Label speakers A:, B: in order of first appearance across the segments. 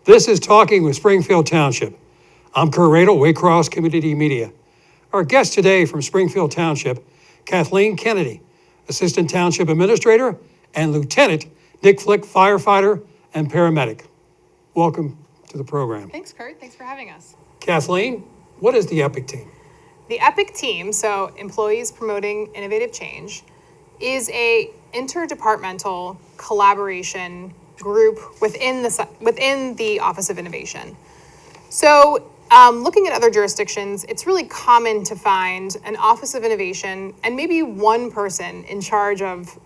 A: This is Talking with Springfield Township. I'm Kurt Radel, Waycross Community Media. Our guest today from Springfield Township, Kathleen Kennedy, Assistant Township Administrator, and Lieutenant Nick Flick, firefighter and paramedic. Welcome to the program.
B: Thanks, Kurt. Thanks for having us.
A: Kathleen, what is the EPIC team?
B: The EPIC team, so Employees Promoting Innovative Change, is a interdepartmental collaboration group within the Office of Innovation. So looking at other jurisdictions, it's really common to find an Office of Innovation and maybe one person in charge of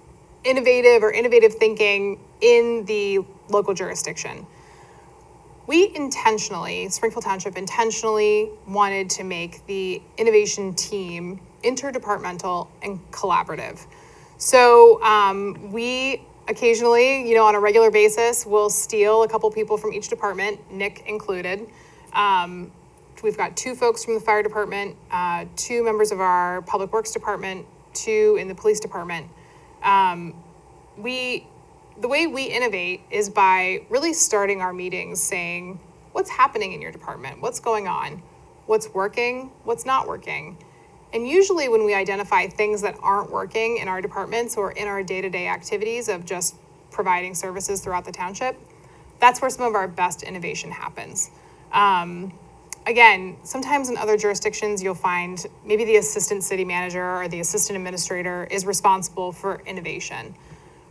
B: innovative thinking in the local jurisdiction. Springfield Township intentionally wanted to make the innovation team interdepartmental and collaborative. So we occasionally, on a regular basis, will steal a couple people from each department, Nick included. We've got 2 folks from the fire department, 2 members of our public works department, 2 in the police department. The way we innovate is by really starting our meetings saying, what's happening in your department? What's going on? What's working? What's not working? And usually when we identify things that aren't working in our departments or in our day-to-day activities of just providing services throughout the township, that's where some of our best innovation happens. Again, sometimes in other jurisdictions, you'll find maybe the assistant city manager or the assistant administrator is responsible for innovation.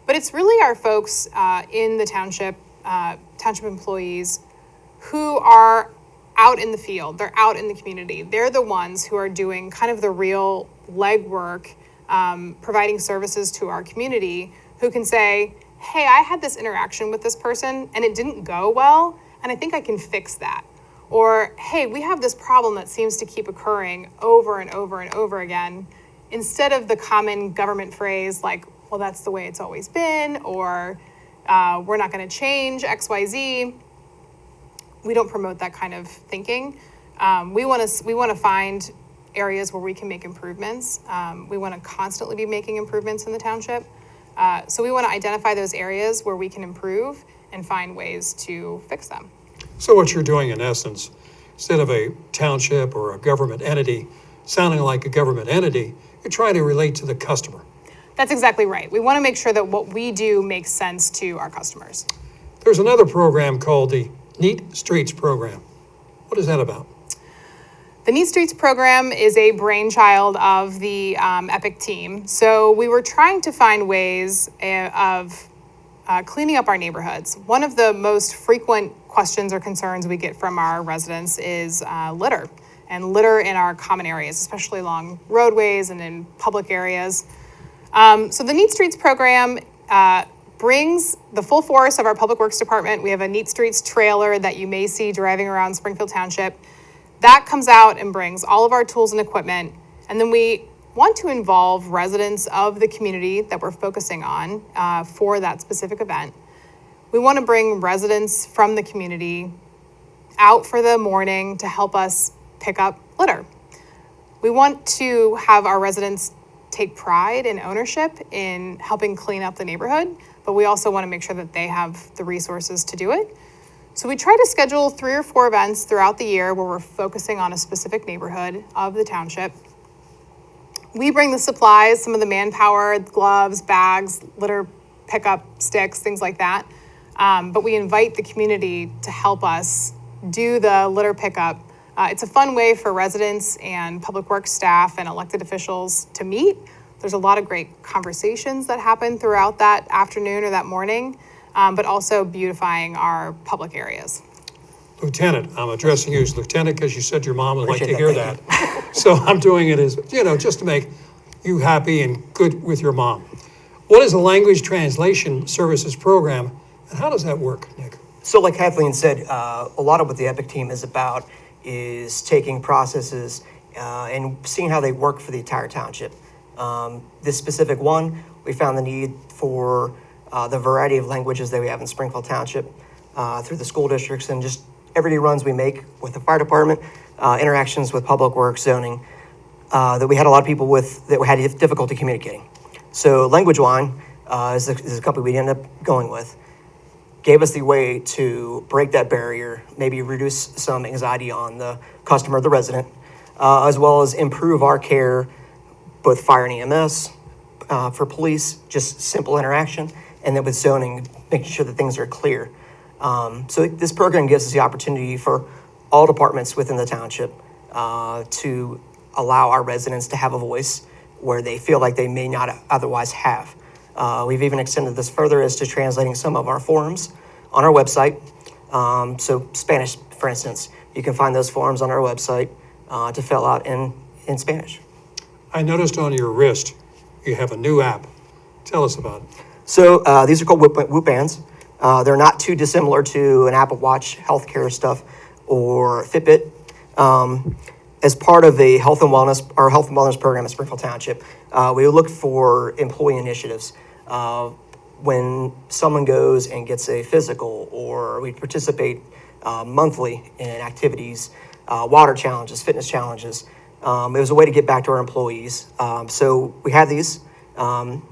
B: But it's really our folks in the township employees who are out in the field. They're out in the community. They're the ones who are doing kind of the real legwork, providing services to our community, who can say, hey, I had this interaction with this person and it didn't go well, and I think I can fix that. Or, hey, we have this problem that seems to keep occurring over and over and over again. Instead of the common government phrase like, well, that's the way it's always been, or we're not going to change X, Y, Z. We don't promote that kind of thinking. We want to find areas where we can make improvements. We want to constantly be making improvements in the township. So we want to identify those areas where we can improve and find ways to fix them.
A: So what you're doing in essence, instead of a township or a government entity sounding like a government entity, you're trying to relate to the customer.
B: That's exactly right. We want to make sure that what we do makes sense to our customers.
A: There's another program called the Neat Streets program. What is that about?
B: The Neat Streets program is a brainchild of the EPIC team. So we were trying to find ways of cleaning up our neighborhoods. One of the most frequent questions or concerns we get from our residents is litter, and litter in our common areas, especially along roadways and in public areas. So the Neat Streets program brings the full force of our public works department. We have a Neat Streets trailer that you may see driving around Springfield Township. That comes out and brings all of our tools and equipment. And then we want to involve residents of the community that we're focusing on for that specific event. We want to bring residents from the community out for the morning to help us pick up litter. We want to have our residents take pride and ownership in helping clean up the neighborhood, but we also want to make sure that they have the resources to do it. So we try to schedule 3 or 4 events throughout the year where we're focusing on a specific neighborhood of the township. We bring the supplies, some of the manpower, gloves, bags, litter pickup sticks, things like that. But we invite the community to help us do the litter pickup. It's a fun way for residents and public works staff and elected officials to meet. There's a lot of great conversations that happen throughout that afternoon or that morning, but also beautifying our public areas.
A: Lieutenant, I'm addressing you as Lieutenant because you said your mom would like to hear that. So I'm doing it as, just to make you happy and good with your mom. What is the Language Translation Services Program, and how does that work, Nick?
C: So like Kathleen said, a lot of what the EPIC team is about is taking processes and seeing how they work for the entire township. This specific one, we found the need for the variety of languages that we have in Springfield Township through the school districts and just everyday runs we make with the fire department, interactions with public works, zoning, that we had a lot of people with that had difficulty communicating. So Language Line is the company we ended up going with. gave us the way to break that barrier, maybe reduce some anxiety on the customer, the resident, as well as improve our care, both fire and EMS, for police, just simple interaction, and then with zoning, making sure that things are clear. So this program gives us the opportunity for all departments within the township to allow our residents to have a voice where they feel like they may not otherwise have. We've even extended this further as to translating some of our forms on our website. So Spanish, for instance, you can find those forms on our website to fill out in Spanish.
A: I noticed on your wrist, you have a new app. Tell us about it.
C: So these are called Whoop bands. They're not too dissimilar to an Apple Watch healthcare stuff or Fitbit. As part of the our health and wellness program at Springfield Township, we look for employee initiatives. When someone goes and gets a physical, or we participate monthly in activities, water challenges, fitness challenges. It was a way to get back to our employees. So we have these. I'm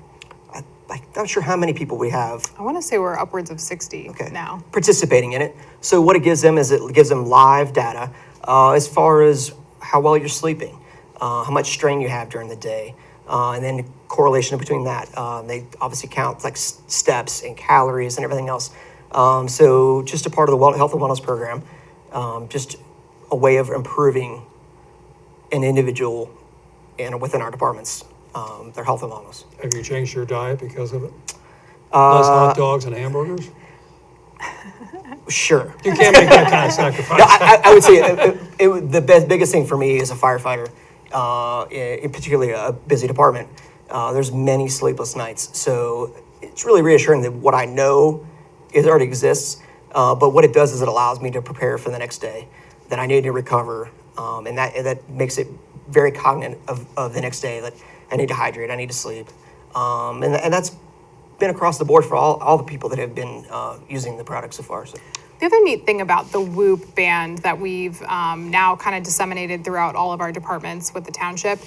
C: not sure how many people we have.
B: I want to say we're upwards of 60 now.
C: Participating in it. So what it gives them is it gives them live data as far as how well you're sleeping, how much strain you have during the day, and then correlation between that. They obviously count like steps and calories and everything else. So just a part of the health and wellness program, just a way of improving an individual and within our departments, their health and wellness.
A: Have you changed your diet because of it? Less hot dogs and hamburgers?
C: Sure.
A: You can't make that kind of sacrifice.
C: No, I would say the biggest thing for me as a firefighter, in particularly a busy department, there's many sleepless nights. So it's really reassuring that what I know already exists, but what it does is it allows me to prepare for the next day, that I need to recover, and that makes it very cognizant of the next day, that I need to hydrate, I need to sleep. And that's been across the board for all the people that have been using the product so far. So.
B: The other neat thing about the Whoop band that we've now kind of disseminated throughout all of our departments with the township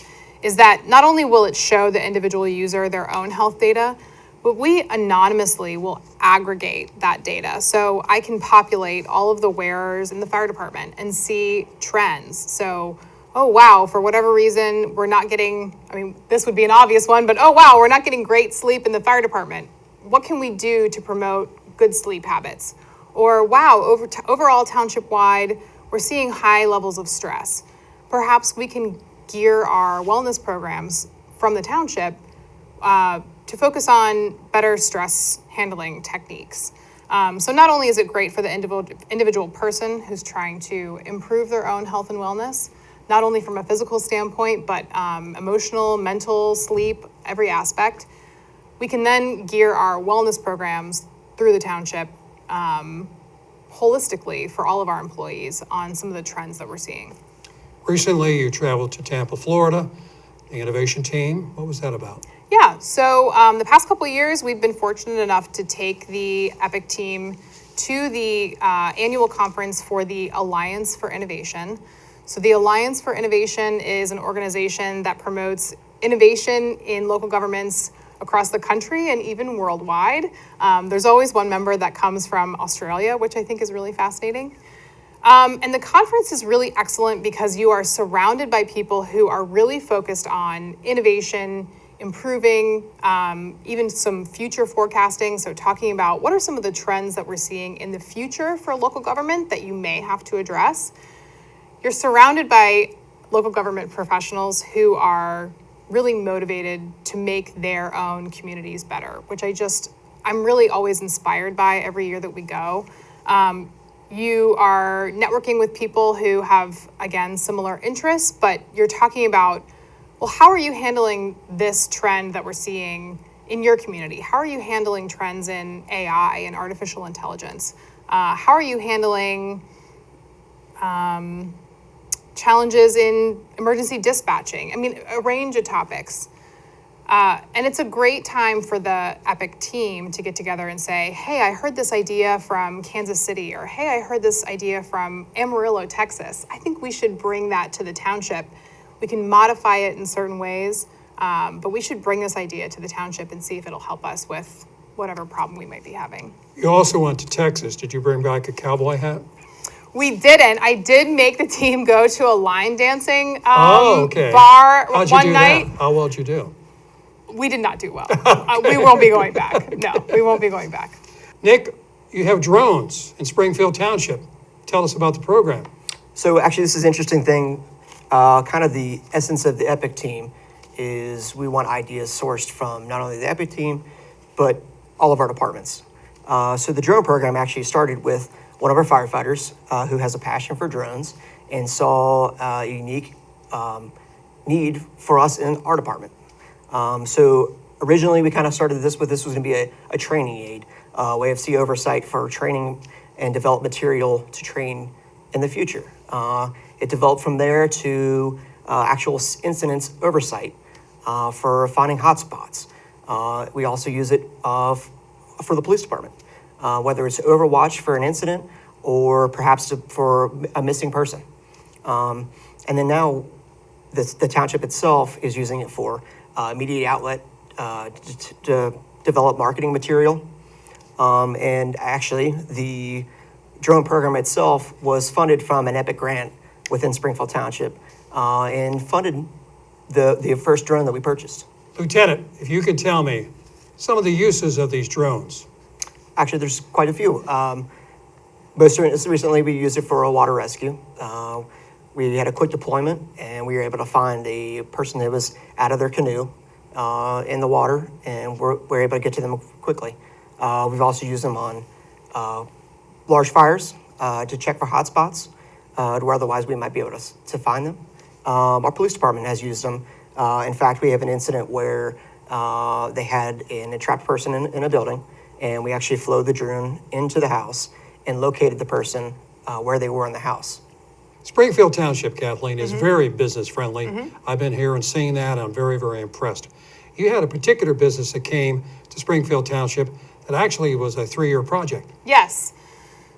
B: is that not only will it show the individual user their own health data, but we anonymously will aggregate that data. So I can populate all of the wearers in the fire department and see trends. So, oh wow, for whatever reason, we're not getting, this would be an obvious one, but oh wow, we're not getting great sleep in the fire department. What can we do to promote good sleep habits? Or wow, overall township-wide, we're seeing high levels of stress. Perhaps we can gear our wellness programs from the township to focus on better stress handling techniques. So not only is it great for the individual person who's trying to improve their own health and wellness, not only from a physical standpoint, but emotional, mental, sleep, every aspect, we can then gear our wellness programs through the township holistically for all of our employees on some of the trends that we're seeing.
A: Recently, you traveled to Tampa, Florida, the innovation team. What was that about?
B: Yeah, so the past couple of years, we've been fortunate enough to take the EPIC team to the annual conference for the Alliance for Innovation. So the Alliance for Innovation is an organization that promotes innovation in local governments across the country and even worldwide. There's always one member that comes from Australia, which I think is really fascinating. And the conference is really excellent because you are surrounded by people who are really focused on innovation, improving, even some future forecasting. So talking about what are some of the trends that we're seeing in the future for local government that you may have to address. You're surrounded by local government professionals who are really motivated to make their own communities better, which I'm really always inspired by every year that we go. You are networking with people who have, again, similar interests, but you're talking about, well, how are you handling this trend that we're seeing in your community? How are you handling trends in AI and artificial intelligence? How are you handling challenges in emergency dispatching? A range of topics. And it's a great time for the EPIC team to get together and say, hey, I heard this idea from Kansas City, or hey, I heard this idea from Amarillo, Texas. I think we should bring that to the township. We can modify it in certain ways, but we should bring this idea to the township and see if it'll help us with whatever problem we might be having.
A: You also went to Texas. Did you bring back a cowboy hat?
B: We didn't. I did make the team go to a line dancing
A: Okay.
B: bar
A: How'd you
B: one
A: do
B: night.
A: that? How well did you do?
B: We did not do well. We won't be going back. No, we won't be going back.
A: Nick, you have drones in Springfield Township. Tell us about the program.
C: So actually, this is an interesting thing. Kind of the essence of the EPIC team is we want ideas sourced from not only the EPIC team, but all of our departments. So the drone program actually started with one of our firefighters who has a passion for drones and saw a unique need for us in our department. So originally we kind of started this was going to be a training aid, way of see oversight for training and develop material to train in the future. It developed from there to actual incidents oversight for finding hotspots. We also use it for the police department, whether it's overwatch for an incident or perhaps for a missing person. And then now the township itself is using it for media outlet to develop marketing material. And actually, the drone program itself was funded from an EPIC grant within Springfield Township and funded the first drone that we purchased.
A: Lieutenant, if you could tell me some of the uses of these drones.
C: Actually, there's quite a few. Most recently, we used it for a water rescue. We had a quick deployment, and we were able to find a person that was out of their canoe in the water, and we're able to get to them quickly. We've also used them on large fires to check for hotspots, where otherwise we might be able to find them. Our police department has used them. In fact, we have an incident where they had an entrapped person in a building, and we actually flew the drone into the house and located the person where they were in the house.
A: Springfield Township, Kathleen, is very business friendly. I've been here and seen that, and I'm very, very impressed. You had a particular business that came to Springfield Township that actually was a 3-year project.
B: Yes.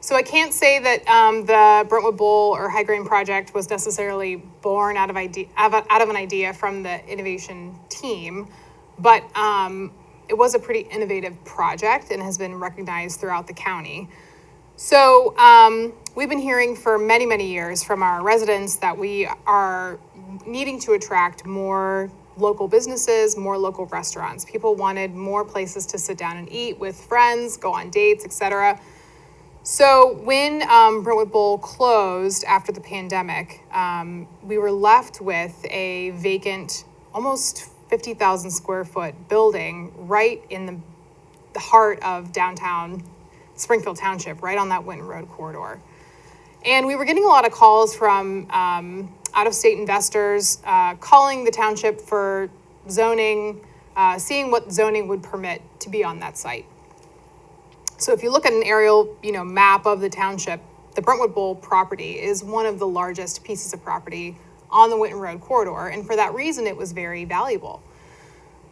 B: So I can't say that the Brentwood Bowl or High Grain project was necessarily born out of an idea from the innovation team, but it was a pretty innovative project and has been recognized throughout the county. So we've been hearing for many, many years from our residents that we are needing to attract more local businesses, more local restaurants. People wanted more places to sit down and eat with friends, go on dates, etc. So when Brentwood Bowl closed after the pandemic, we were left with a vacant, almost 50,000 square foot building right in the heart of downtown Springfield Township, right on that Winton Road corridor. And we were getting a lot of calls from out-of-state investors calling the township for zoning, seeing what zoning would permit to be on that site. So if you look at an aerial, map of the township, the Brentwood Bowl property is one of the largest pieces of property on the Winton Road corridor, and for that reason, it was very valuable.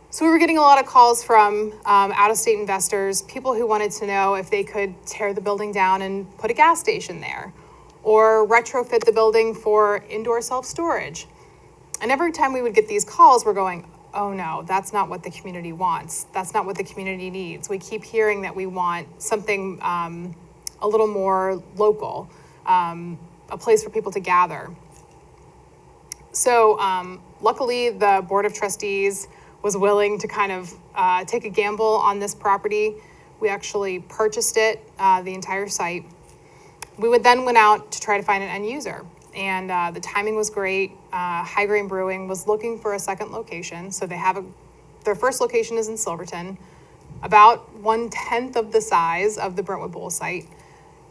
B: So we were getting a lot of calls from out-of-state investors, people who wanted to know if they could tear the building down and put a gas station there, or retrofit the building for indoor self-storage. And every time we would get these calls, we're going, oh no, that's not what the community wants. That's not what the community needs. We keep hearing that we want something a little more local, a place for people to gather. So luckily, the Board of Trustees was willing to kind of take a gamble on this property. We actually purchased it, the entire site. We then went out to try to find an end user, and the timing was great. High Grain Brewing was looking for a second location, so they have their first location is in Silverton, about 1/10 of the size of the Brentwood Bowl site.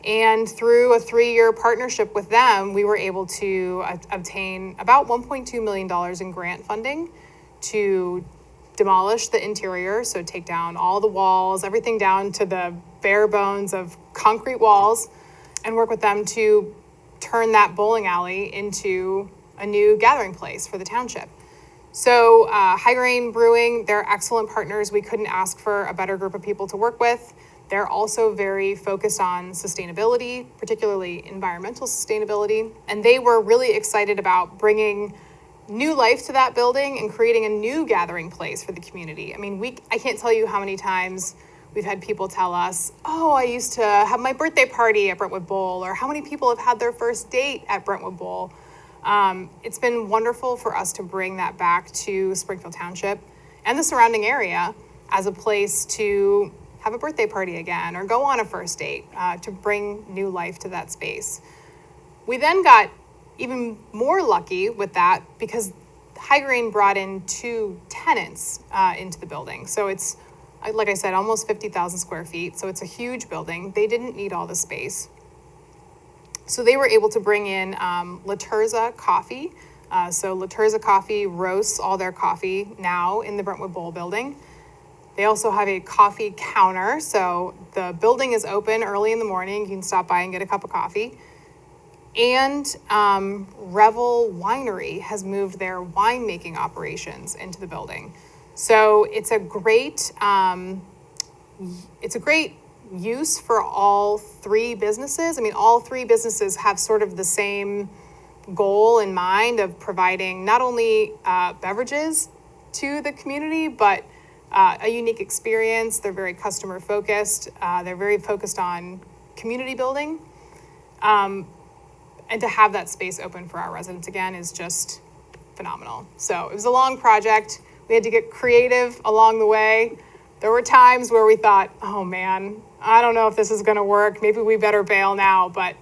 B: And through a 3-year partnership with them, we were able to obtain about $1.2 million in grant funding to demolish the interior, so take down all the walls, everything down to the bare bones of concrete walls, and work with them to turn that bowling alley into a new gathering place for the township. So High Grain Brewing, they're excellent partners. We couldn't ask for a better group of people to work with. They're also very focused on sustainability, particularly environmental sustainability. And they were really excited about bringing new life to that building and creating a new gathering place for the community. I mean, I can't tell you how many times We've had people tell us, oh, I used to have my birthday party at Brentwood Bowl, or how many people have had their first date at Brentwood Bowl. It's been wonderful for us to bring that back to Springfield Township and the surrounding area as a place to have a birthday party again or go on a first date, to bring new life to that space. We then got even more lucky with that because High Green brought in 2 tenants into the building. So it's, like I said, almost 50,000 square feet. So it's a huge building. They didn't need all the space. So they were able to bring in La Terza Coffee. So La Terza Coffee roasts all their coffee now in the Brentwood Bowl building. They also have a coffee counter. So the building is open early in the morning. You can stop by and get a cup of coffee. And Revel Winery has moved their winemaking operations into the building. So it's a great use for all 3 businesses. I mean, all 3 businesses have sort of the same goal in mind of providing not only beverages to the community, but a unique experience. They're very customer focused. They're very focused on community building. And to have that space open for our residents again is just phenomenal. So it was a long project. We had to get creative along the way. There were times where we thought, oh man, I don't know if this is gonna work. Maybe we better bail now, but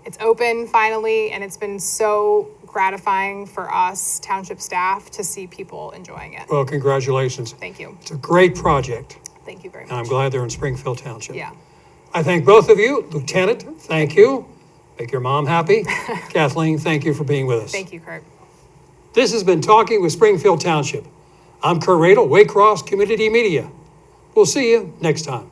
B: it's open finally, and it's been so gratifying for us township staff to see people enjoying it.
A: Well, congratulations.
B: Thank you.
A: It's a great project,
B: Thank you very
A: and I'm
B: much.
A: glad they're in Springfield Township.
B: Yeah.
A: I thank both of you. Lieutenant, thank you. Make your mom happy. Kathleen, thank you for being with us.
B: Thank you, Kurt.
A: This has been Talking with Springfield Township. I'm Kurt Radel, Waycross Community Media. We'll see you next time.